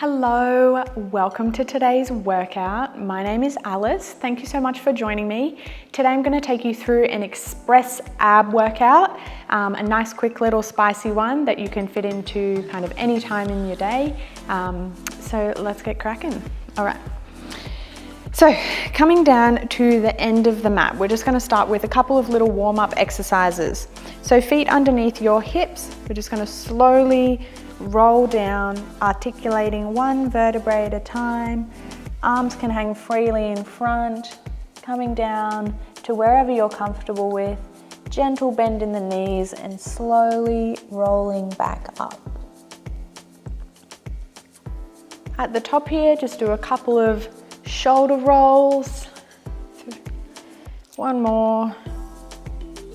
Hello, welcome to today's workout. My name is Alice. Thank you so much for joining me. Today I'm going to take you through an express ab workout, a nice quick little spicy one that you can fit into kind of any time in your day. So let's get cracking. All right. So coming down to the end of the mat, we're just going to start with a couple of little warm-up exercises. So feet underneath your hips, we're just going to slowly roll down, articulating one vertebrae at a time. Arms can hang freely in front, coming down to wherever you're comfortable with. Gentle bend in the knees and slowly rolling back up. At the top here, just do a couple of shoulder rolls. One more.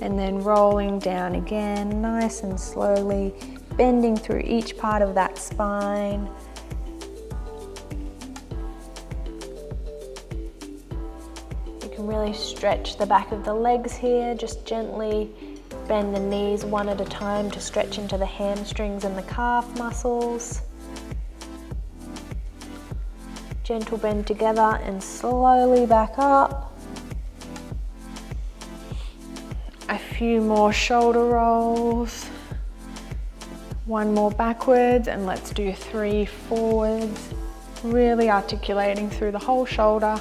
And then rolling down again, nice and slowly, bending through each part of that spine. You can really stretch the back of the legs here. Just gently bend the knees one at a time to stretch into the hamstrings and the calf muscles. Gentle bend together and slowly back up. A few more shoulder rolls. One more backwards, and let's do 3 forwards, really articulating through the whole shoulder.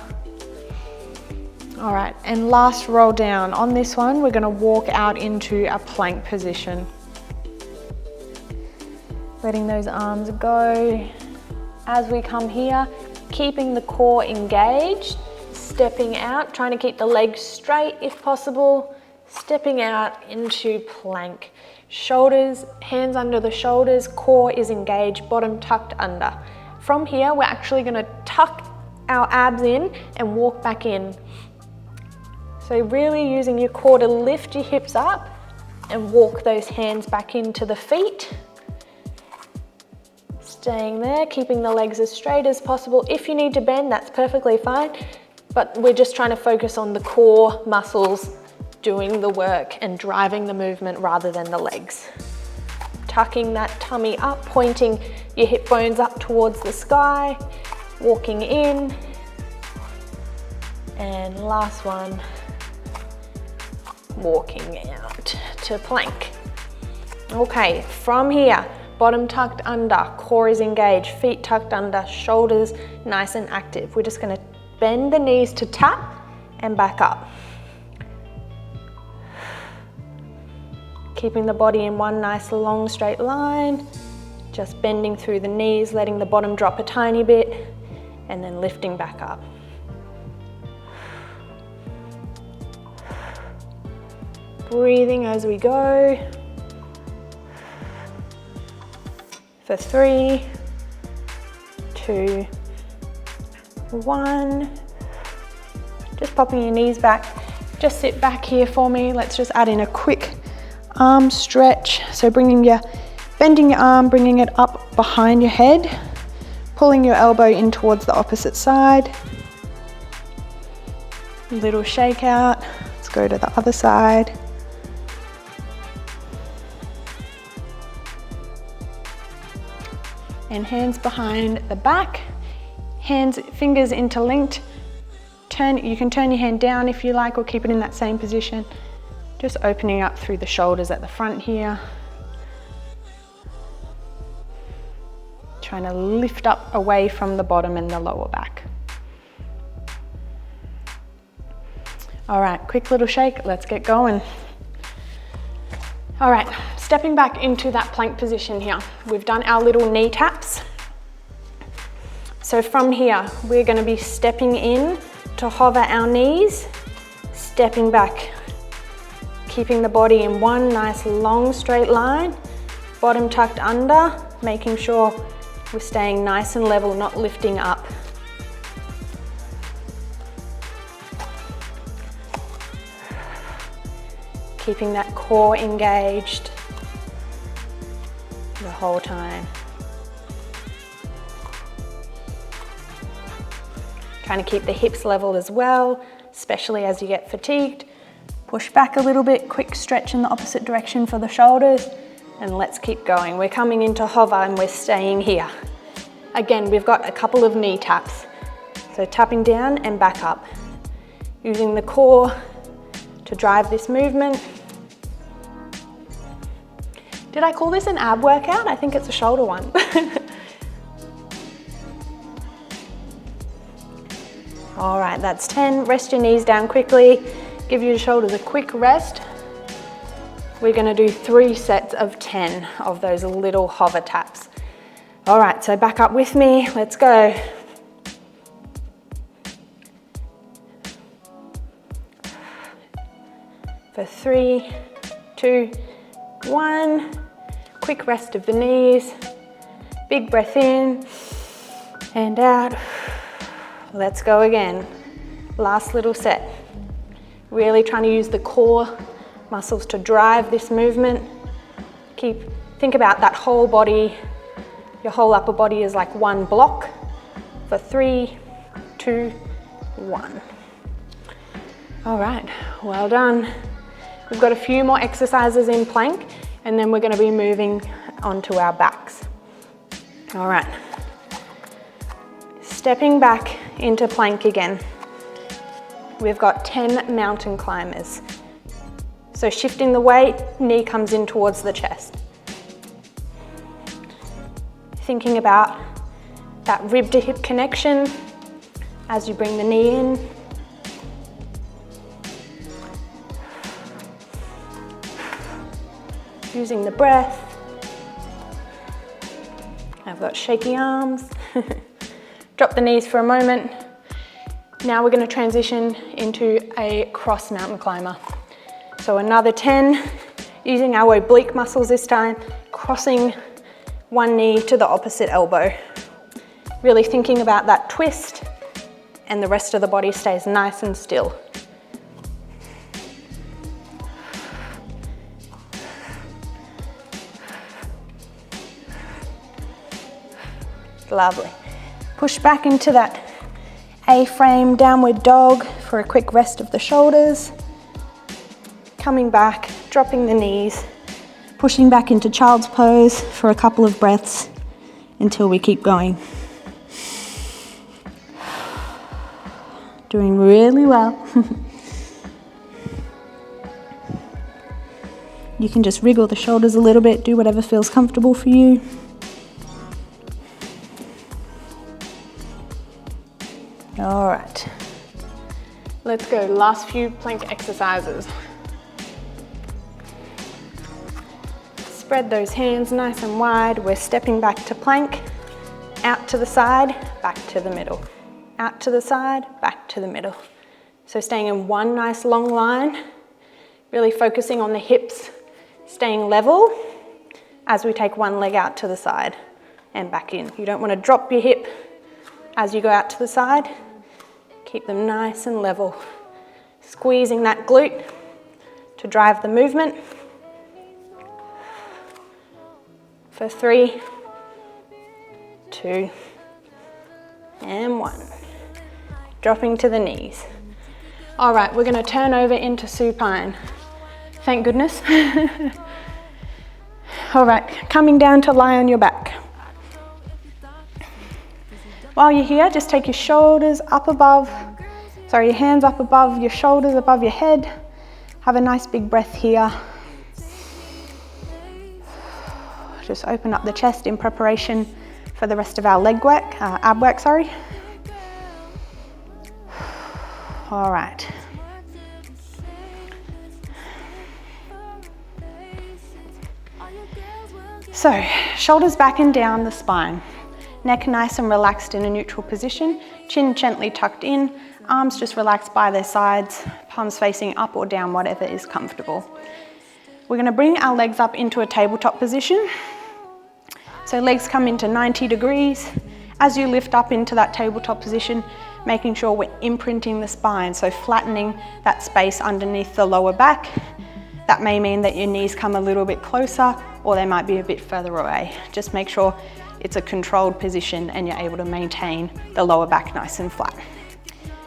All right, and last roll down. On this one, we're gonna walk out into a plank position. Letting those arms go. As we come here, keeping the core engaged, stepping out, trying to keep the legs straight if possible, stepping out into plank. Shoulders, hands under the shoulders, core is engaged, bottom tucked under. From here, we're actually going to tuck our abs in and walk back in. So really using your core to lift your hips up and walk those hands back into the feet. Staying there, keeping the legs as straight as possible. If you need to bend, that's perfectly fine, but we're just trying to focus on the core muscles doing the work and driving the movement rather than the legs. Tucking that tummy up, pointing your hip bones up towards the sky, walking in. And last one, walking out to plank. Okay, from here, bottom tucked under, core is engaged, feet tucked under, shoulders nice and active. We're just gonna bend the knees to tap and back up. Keeping the body in one nice long straight line, just bending through the knees, letting the bottom drop a tiny bit, and then lifting back up. Breathing as we go. For 3, 2, 1. Just popping your knees back. Just sit back here for me. Let's just add in a quick arm stretch. So bending your arm, bringing it up behind your head, pulling your elbow in towards the opposite side. Little shake out. Let's go to the other side. And hands behind the back, fingers interlinked. You can turn your hand down if you like, or keep it in that same position. Just opening up through the shoulders at the front here. Trying to lift up away from the bottom and the lower back. All right, quick little shake, let's get going. All right, stepping back into that plank position here. We've done our little knee taps. So from here, we're gonna be stepping in to hover our knees, stepping back. Keeping the body in one nice long straight line, bottom tucked under, making sure we're staying nice and level, not lifting up. Keeping that core engaged the whole time. Trying to keep the hips level as well, especially as you get fatigued. Push back a little bit, quick stretch in the opposite direction for the shoulders, and let's keep going. We're coming into hover and we're staying here. Again, we've got a couple of knee taps. So tapping down and back up. Using the core to drive this movement. Did I call this an ab workout? I think it's a shoulder one. All right, that's 10. Rest your knees down quickly. Give your shoulders a quick rest. We're gonna do 3 sets of 10 of those little hover taps. All right, so back up with me. Let's go. For 3, 2, 1. Quick rest of the knees. Big breath in and out. Let's go again. Last little set. Really trying to use the core muscles to drive this movement. Think about that whole body. Your whole upper body is like one block. For 3, 2, 1. All right, well done. We've got a few more exercises in plank, and then we're going to be moving onto our backs. All right. Stepping back into plank again. We've got 10 mountain climbers. So shifting the weight, knee comes in towards the chest. Thinking about that rib to hip connection as you bring the knee in. Using the breath. I've got shaky arms. Drop the knees for a moment. Now we're going to transition into a cross mountain climber. So another 10, using our oblique muscles this time, crossing one knee to the opposite elbow. Really thinking about that twist, and the rest of the body stays nice and still. Lovely. Push back into that A-frame downward dog for a quick rest of the shoulders. Coming back, dropping the knees, pushing back into child's pose for a couple of breaths until we keep going. Doing really well. You can just wriggle the shoulders a little bit, do whatever feels comfortable for you. All right, let's go. Last few plank exercises. Spread those hands nice and wide. We're stepping back to plank, out to the side, back to the middle, out to the side, back to the middle. So staying in one nice long line, really focusing on the hips, staying level as we take one leg out to the side and back in. You don't want to drop your hip as you go out to the side. Keep them nice and level. Squeezing that glute to drive the movement. For 3, 2, and 1. Dropping to the knees. All right, we're going to turn over into supine. Thank goodness. All right, coming down to lie on your back. While you're here, just take your shoulders up above, your hands up above your shoulders, above your head. Have a nice big breath here. Just open up the chest in preparation for the rest of our leg work, ab work, sorry. All right. So, shoulders back and down the spine. Neck nice and relaxed in a neutral position, chin gently tucked in, arms just relaxed by their sides, palms facing up or down, whatever is comfortable. We're going to bring our legs up into a tabletop position. So legs come into 90 degrees. As you lift up into that tabletop position, making sure we're imprinting the spine, so flattening that space underneath the lower back. That may mean that your knees come a little bit closer, or they might be a bit further away. Just make sure it's a controlled position and you're able to maintain the lower back nice and flat.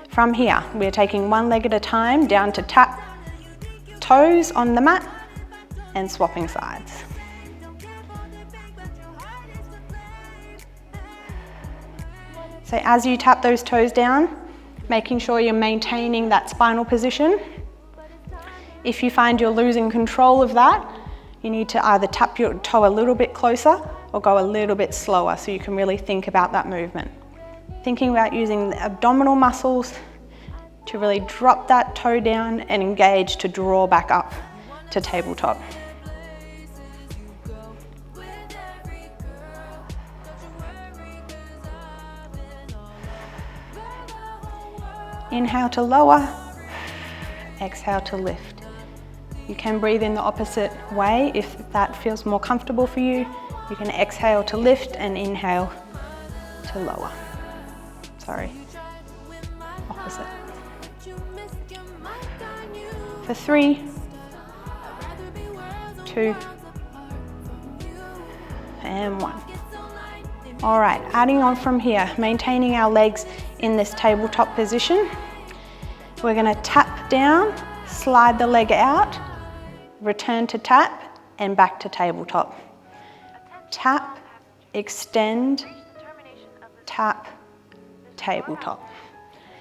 From here, we're taking one leg at a time down to tap toes on the mat and swapping sides. So as you tap those toes down, making sure you're maintaining that spinal position. If you find you're losing control of that, you need to either tap your toe a little bit closer or go a little bit slower so you can really think about that movement. Thinking about using the abdominal muscles to really drop that toe down and engage to draw back up to tabletop. Inhale to lower, exhale to lift. You can breathe in the opposite way if that feels more comfortable for you. You can exhale to lift and inhale to lower. Sorry, opposite. For 3, 2, and 1. All right, adding on from here, maintaining our legs in this tabletop position. We're gonna tap down, slide the leg out, return to tap, and back to tabletop. Tap, extend, tap, tabletop.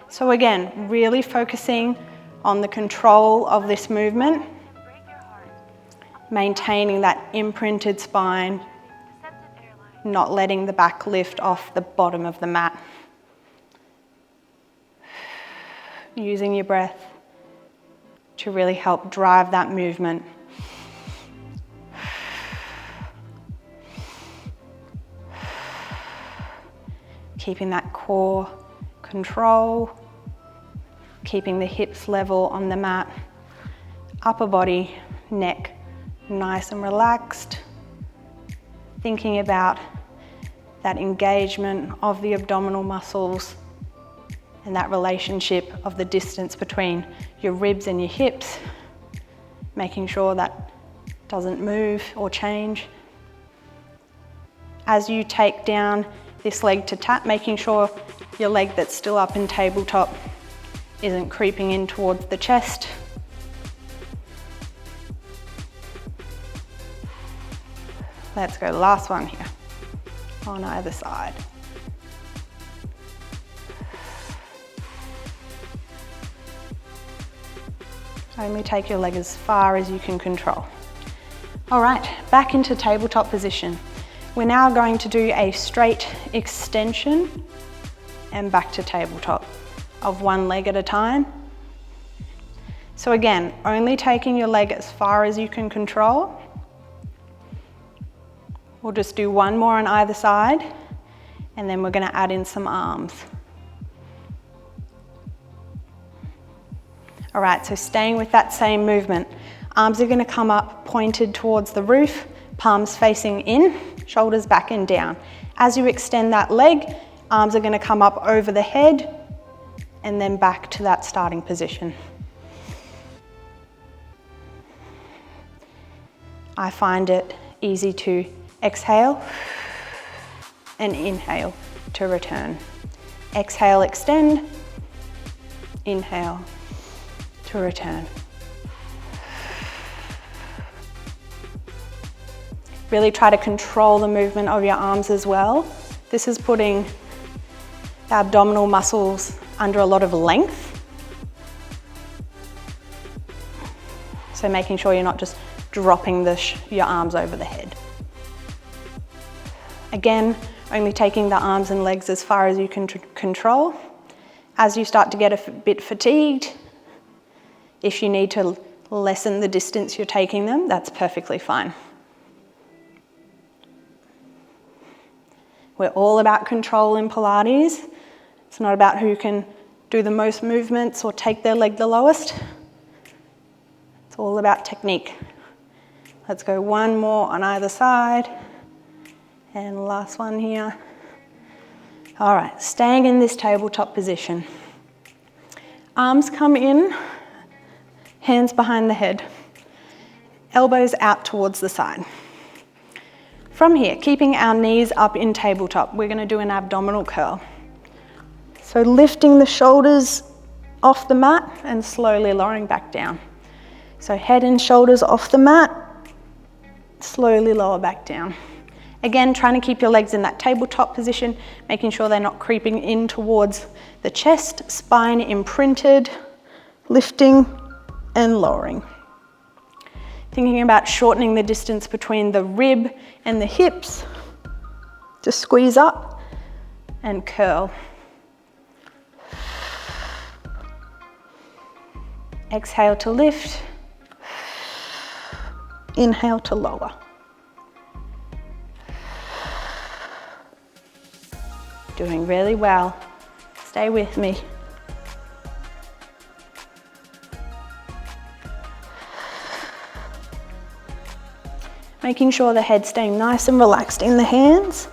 So again, really focusing on the control of this movement, maintaining that imprinted spine, not letting the back lift off the bottom of the mat. Using your breath to really help drive that movement. Keeping that core control, keeping the hips level on the mat, upper body, neck nice and relaxed. Thinking about that engagement of the abdominal muscles and that relationship of the distance between your ribs and your hips, making sure that doesn't move or change. As you take down this leg to tap, making sure your leg that's still up in tabletop isn't creeping in towards the chest. Let's go, last one here, on either side. Only take your leg as far as you can control. All right, back into tabletop position. We're now going to do a straight extension and back to tabletop of one leg at a time. So again, only taking your leg as far as you can control. We'll just do one more on either side, and then we're going to add in some arms. All right, so staying with that same movement. Arms are going to come up pointed towards the roof, palms facing in, shoulders back and down. As you extend that leg, arms are going to come up over the head and then back to that starting position. I find it easy to exhale and inhale to return. Exhale, extend, inhale to return. Really try to control the movement of your arms as well. This is putting the abdominal muscles under a lot of length. So making sure you're not just dropping your arms over the head. Again, only taking the arms and legs as far as you can control. As you start to get a bit fatigued, if you need to lessen the distance you're taking them, that's perfectly fine. We're all about control in Pilates. It's not about who can do the most movements or take their leg the lowest. It's all about technique. Let's go one more on either side. And last one here. All right, staying in this tabletop position. Arms come in, hands behind the head, elbows out towards the side. From here, keeping our knees up in tabletop, we're going to do an abdominal curl. So lifting the shoulders off the mat and slowly lowering back down. So head and shoulders off the mat, slowly lower back down. Again, trying to keep your legs in that tabletop position, making sure they're not creeping in towards the chest, spine imprinted, lifting and lowering. Thinking about shortening the distance between the rib and the hips. Just squeeze up and curl. Exhale to lift. Inhale to lower. Doing really well. Stay with me. Making sure the head's staying nice and relaxed in the hands.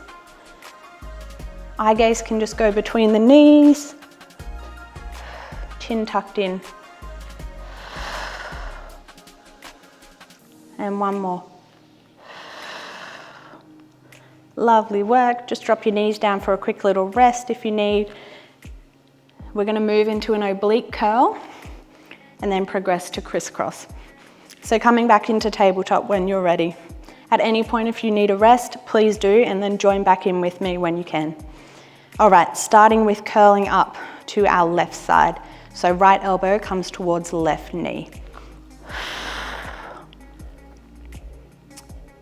Eye gaze can just go between the knees. Chin tucked in. And one more. Lovely work. Just drop your knees down for a quick little rest if you need. We're going to move into an oblique curl and then progress to crisscross. So coming back into tabletop when you're ready. At any point if you need a rest, please do, and then join back in with me when you can. All right, starting with curling up to our left side. So right elbow comes towards left knee.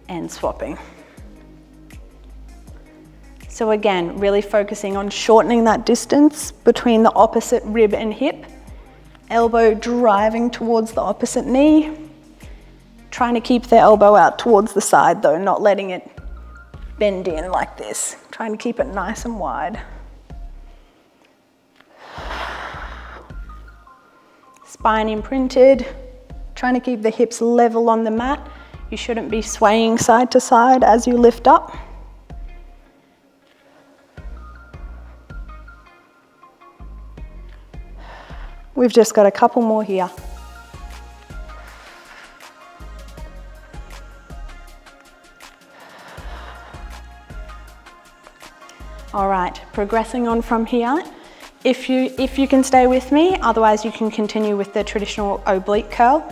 And swapping. So again, really focusing on shortening that distance between the opposite rib and hip. Elbow driving towards the opposite knee. Trying to keep the elbow out towards the side though, not letting it bend in like this. Trying to keep it nice and wide. Spine imprinted. Trying to keep the hips level on the mat. You shouldn't be swaying side to side as you lift up. We've just got a couple more here. All right, progressing on from here. If you can stay with me, otherwise you can continue with the traditional oblique curl.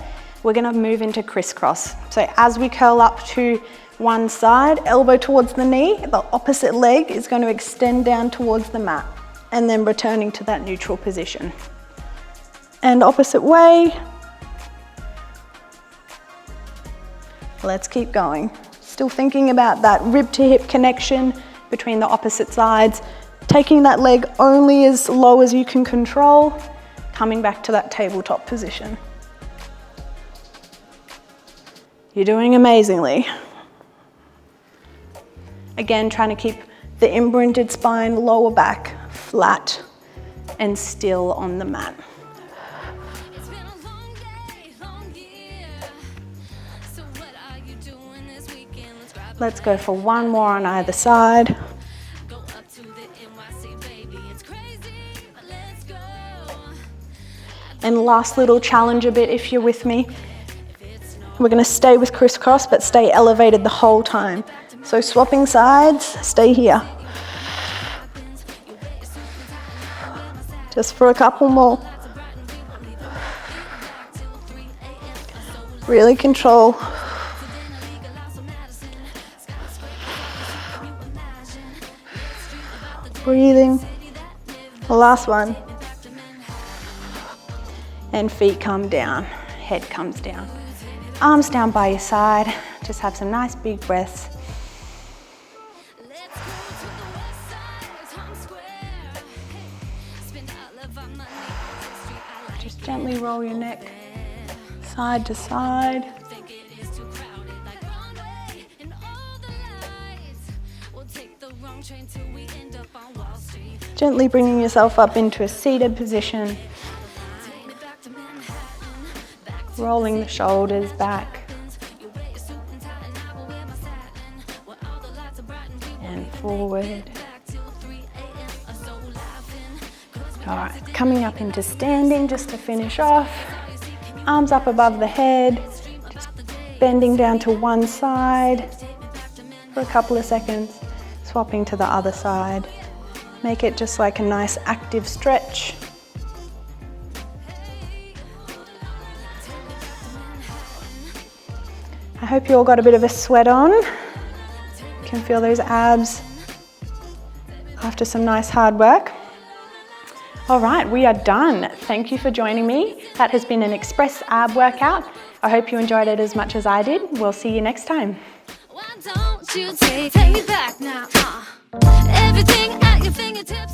We're gonna move into crisscross. So as we curl up to one side, elbow towards the knee, the opposite leg is going to extend down towards the mat and then returning to that neutral position. And opposite way. Let's keep going. Still thinking about that rib to hip connection between the opposite sides, taking that leg only as low as you can control, coming back to that tabletop position. You're doing amazingly. Again, trying to keep the imprinted spine, lower back, flat and still on the mat. Let's go for one more on either side. And last little challenge a bit if you're with me. We're gonna stay with crisscross, but stay elevated the whole time. So swapping sides, stay here. Just for a couple more. Really control. Breathing. The last one. And feet come down, head comes down. Arms down by your side. Just have some nice big breaths. Just gently roll your neck side to side. Gently bringing yourself up into a seated position. Rolling the shoulders back. And forward. All right, coming up into standing just to finish off. Arms up above the head. Just bending down to one side for a couple of seconds. Swapping to the other side. Make it just like a nice active stretch. I hope you all got a bit of a sweat on. can feel those abs after some nice hard work. All right, we are done. Thank you for joining me. That has been an Express ab workout. I hope you enjoyed it as much as I did. We'll see you next time. Why don't you take me back now? Everything at your fingertips.